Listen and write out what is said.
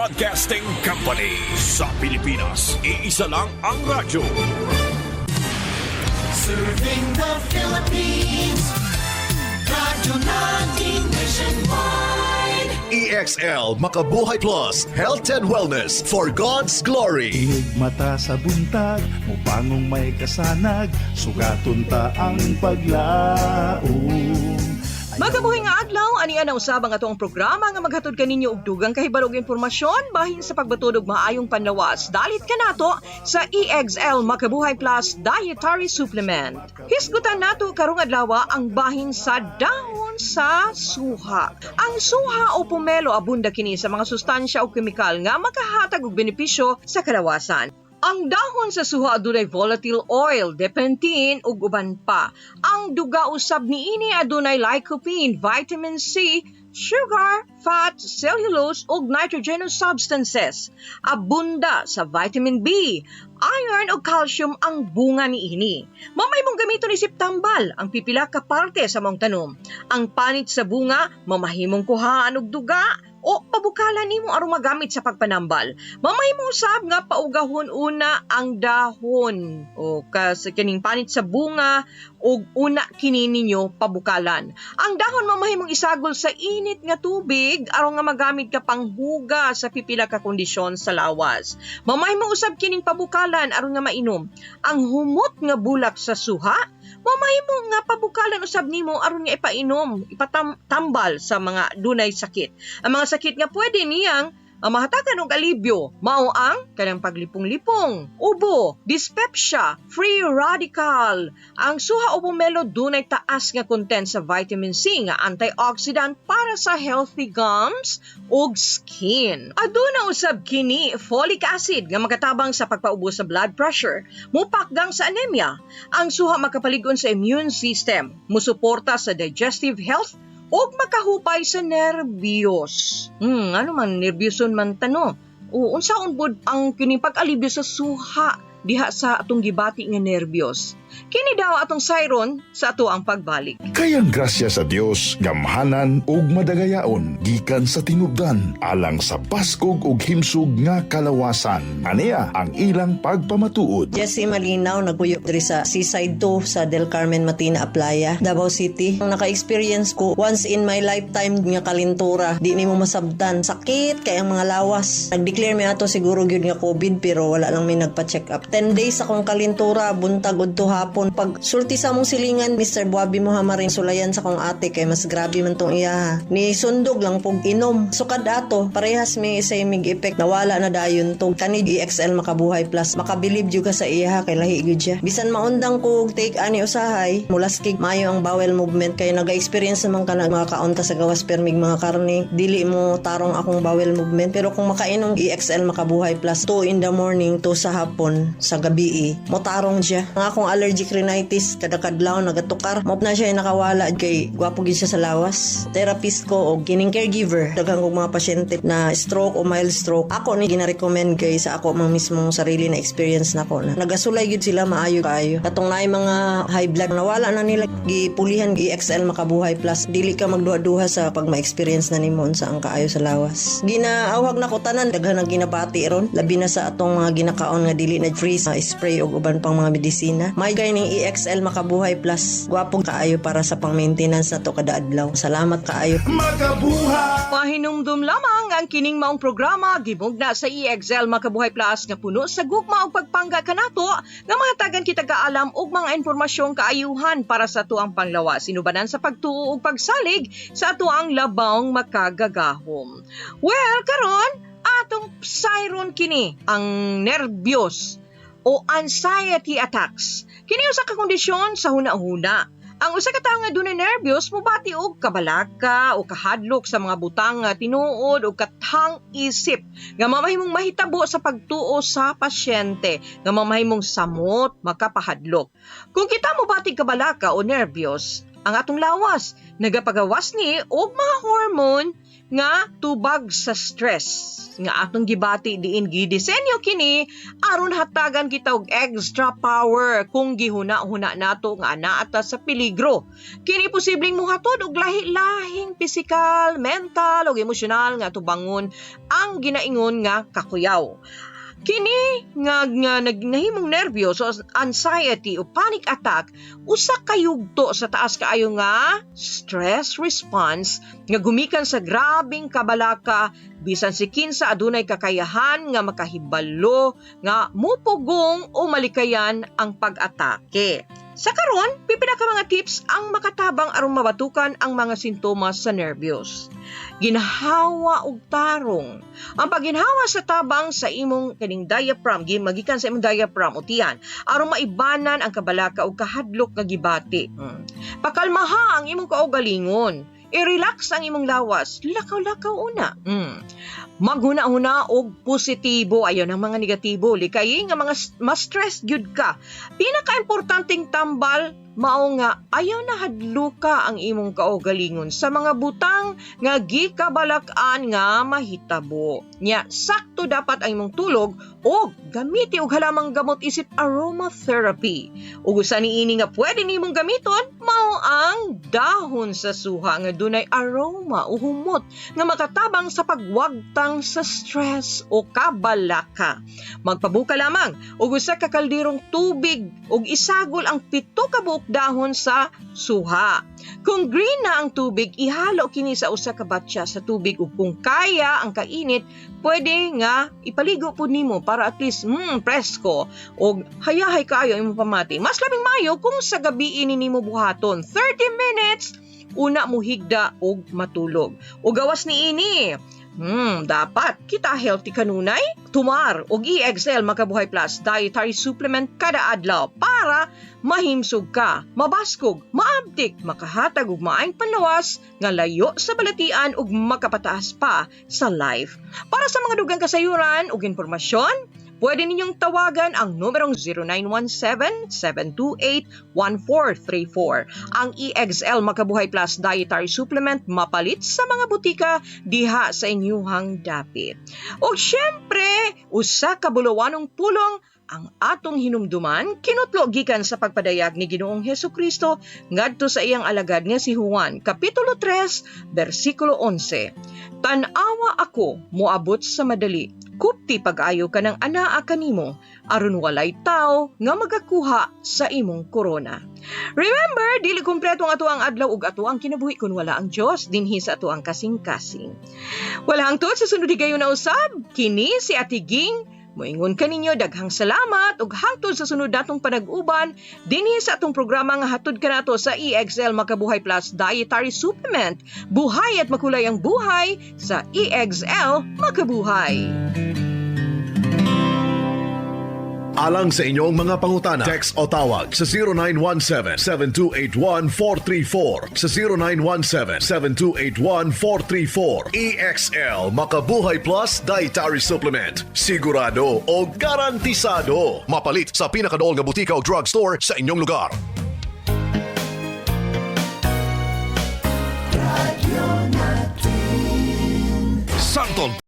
Broadcasting Company sa Pilipinas. Iisa lang ang radyo. Serving the Philippines. Radyo natin nationwide. EXL Makabuhay Plus, Health and Wellness for God's Glory. Mata sa buntag, mupangong may kasanag, sugaton ta ang paglaom. Magabuhay nga adlaw, ani ana usab ang atong programa nga maghatod kaninyo og dugang kahibalog impormasyon bahin sa pagbatudog maayong panlawas. Dalit kanato sa EXL Makabuhay Plus Dietary Supplement. Hisgutan nato karong adlaw ang bahin sa dahon sa suha. Ang suha o pomelo abunda kini sa mga sustansya o kemikal nga makahatag og benepisyo sa kalawasan. Ang dahon sa suha adunay volatile oil, depentine ug uban pa. Ang duga usab niini adunay lycopene, vitamin C, sugar, fat, cellulose ug nitrogenous substances. Abunda sa vitamin B, iron ug calcium ang bunga niini. Mamay mong gamiton isip tambal ang pipila ka parte sa mong tanom. Ang panit sa bunga mamahimong kuhaan og duga o pabukalan nimo aron magamit sa pagpanambal. Mamay mo usab nga paugahon una ang dahon o kas kining panit sa bunga ug una kini ninyo pabukalan. Ang dahon mamahimong isagol sa init nga tubig aron nga magamit ka panghuga sa pipila ka kondisyon sa lawas. Mamay mo usab kining pabukalan aron nga mainom. Ang humot nga bulak sa suha mamahimo nga pabukalan usab nimo aron nga ipainom, ipatambal sa mga dunay sakit. Ang mga sakit nga pwede niyang mahatagan og alibyo mao ang kanang paglipong-lipong, ubo, dyspepsia, free radical. Ang suha o pomelo dunay taas nga content sa vitamin C nga antioxidant para sa healthy gums ug skin. Aduna usab kini folic acid nga makatabang sa pagpaubos sa blood pressure, mupakgang sa anemia. Ang suha makapalig-on sa immune system, musuporta sa digestive health ug makahupay sa nerbiyos. Ano man nerbioson man tano? O unsaon pod ang kini pag-alibyo sa suha diha sa atong gibati nga nerbiyos? Kini daw atong sayron sa ato ang pagbalik. Kayang grasya sa Dios, gamhanan ug madagayaon gikan sa tinubdan alang sa baskog ug himsog nga kalawasan. Aniya ang ilang pagpamatuod. Jessie Malinaw, nagpuyok diri sa Seaside 2 sa Del Carmen Matina Playa, Davao City. Ang naka-experience ko once in my lifetime nga kalintura, di nimo masabtan. Sakit kay ang mga lawas. Nag-declare mi ato siguro gyud nga COVID pero wala lang may nagpa-check up. 10 days akong kalintura, buntag udto hapon. Pag sulti sa mong silingan, Mr. Buabi mo hamarin sulayan sa kong ate kay mas grabe man tong iya. Ni sundog lang pog inom. Sukad ato, parehas may isay mig effect. Nawala na dayon tong kani EXL Makabuhay Plus. Makabilib jud ka sa iya kay lahi gyud siya. Bisan maundang ko take ani usahay, mulaskig mayo ang bowel movement kay naga-experience naman ka na mga kaunta sa gawas permig mga karne. Dili mo tarong akong bowel movement pero kung makainom EXL Makabuhay Plus 2 in the morning to sa hapon sa gabi mo tarong siya. Ang akong allergic rhinitis kada kadlaw nagatukar mo na siya nakawala kay gwapo gid siya sa lawas. Therapist ko og kining caregiver daghang kog mga pasyente na stroke o mild stroke ako ni gina-recommend kay sa ako mang mismong sarili na experience nako na nagasulay gid sila maayo kaayo katong naay mga high blood nawala na nila gipulihan EXL Makabuhay Plus dili ka magduha-duha sa pag ma-experience na nimo sa ang kaayo sa lawas. Ginaawhag na ko tanan daghan ang ginabati ron labi na sa atong mga ginakaon nga dili na free spray og uban pang mga medisina. May ning EXL Makabuhay Plus. Gwapong kaayo para sa pang-maintenance na to kada adlaw. Salamat kaayo. Makabuhay! Pahinumdum lamang ang kining maong programa gibugna sa EXL Makabuhay Plus nga puno sa gugma ug pagpangga kanato nga mahatagan kita kaalam og mga impormasyong kaayuhan para sa tuang panglawas sinubanan sa pagtuo ug pagsalig sa atuang labawng makagagahom. Well, karon atong sayron kini ang nerbiyos o anxiety attacks. Kini usa ka kondisyon sa huna-huna. Ang usa ka tawo nga dunay nervyos mobati og kabalaka o kahadlok sa mga butang nga tinuod o katang isip nga mamahimong mahitabo sa pagtuo sa pasyente nga mamahimong samot makapahadlok. Kung kita mobati kabalaka o nervyos, ang atong lawas nagapagawas ni og mga hormone nga tubag sa stress nga atong gibati diin gidisenyo kini aron hatagan kita og extra power kung gihuna-huna nato nga anaa ta sa peligro. Kini posibleng mohatod og lahi-lahing physical, mental ug emosyonal nga tubangon ang ginaingon nga kakuyaw. Kini nga naghimong nervyos o anxiety o panic attack usa ka yugto sa taas kaayo nga stress response nga gumikan sa grabing kabalaka bisan si kinsa adunay kakayahan nga makahibalo nga mupugong o malikayan ang pag-atake. Sa karon, pipila ka mga tips ang makatabang aron mabatukan ang mga sintomas sa nervyos. Ginhawa og tarong. Ang pagginhawa sa tabang sa imong kaning diaphragm, magikan sa imong diaphragm o tiyan, aron maibanan ang kabalaka og kahadlok nga gibati. Pakalmaha ang imong kaugalingon. I-relax ang imong lawas. Lakaw-lakaw una. Maghuna-huna og positibo, ayaw ng mga negatibo. Likay nga mga ma-stress gyud ka. Pinaka-importanting tambal, mao nga ayaw na hadluka ang imong kaugalingon sa mga butang nga gikabalak-an nga mahitabo. Nya, sakto dapat ang imong tulog o gamiti og halamang gamot isip aromatherapy. Ug usa niini nga pwede nimong gamiton mao ang dahon sa suha nga dunay aroma o humot nga makatabang sa pagwagtang sa stress o kabalaka. Magpabuka lamang og usa ka kalderong tubig ug isagol ang 7 ka buok dahon sa suha. Kung green na ang tubig, ihalo kini sa usa ka batya sa tubig ug kung kaya ang kainit, pwede nga ipaligo po nimo para at least presko og hayahay kaayo imong pamati. Mas labing maayo kung sa gabi ini nimo buhaton 30 minutes una mo higda og matulog. O gawas ni ini. Dapat kita healthy kanunay, tumar og EXL Makabuhay Plus dietary supplement kada adlaw para mahimsog ka, mabaskog, maabtik, makahatag og maayong panlawas nga layo sa balatian ug makapataas pa sa life. Para sa mga dugang kasayuran ug impormasyon, pwede ninyong tawagan ang numerong 0917-728-1434. Ang EXL Makabuhay Plus Dietary Supplement mapalit sa mga butika diha sa inyuhang dapit. O syempre, usa ka bulawanong pulong ang atong hinumduman kinutlo gikan sa pagpadayag ni Ginoong Hesukristo ngadto sa iyang alagad nga si Juan, Kapitulo 3, versikulo 11. Tan-awa ako moabot sa madali, kupti pag-ayo ka ng anaa kanimo, aron walay tao nga magakuha sa imong korona. Remember, dili kumpleto ang ato ang adlaw ug ato ang kinabuhi kun wala ang Dios dinhi sa ato ang kasing-kasing. Wala hangtod sa sunod higayon na usab, kini si Ate Ging. Moingon kaninyo daghang salamat ug hangtod sa sunod natong panag-uban dinhi sa atong programa nga hatod kanato sa EXL Makabuhay Plus Dietary Supplement. Buhay at makulay ang buhay sa EXL Makabuhay. Alang sa inyong mga pangutana, text o tawag sa 0917-7281-434, sa 0917-7281-434. EXL Makabuhay Plus Dietary Supplement. Sigurado o garantisado. Mapalit sa pinakadool nga butika o drugstore sa inyong lugar. Santol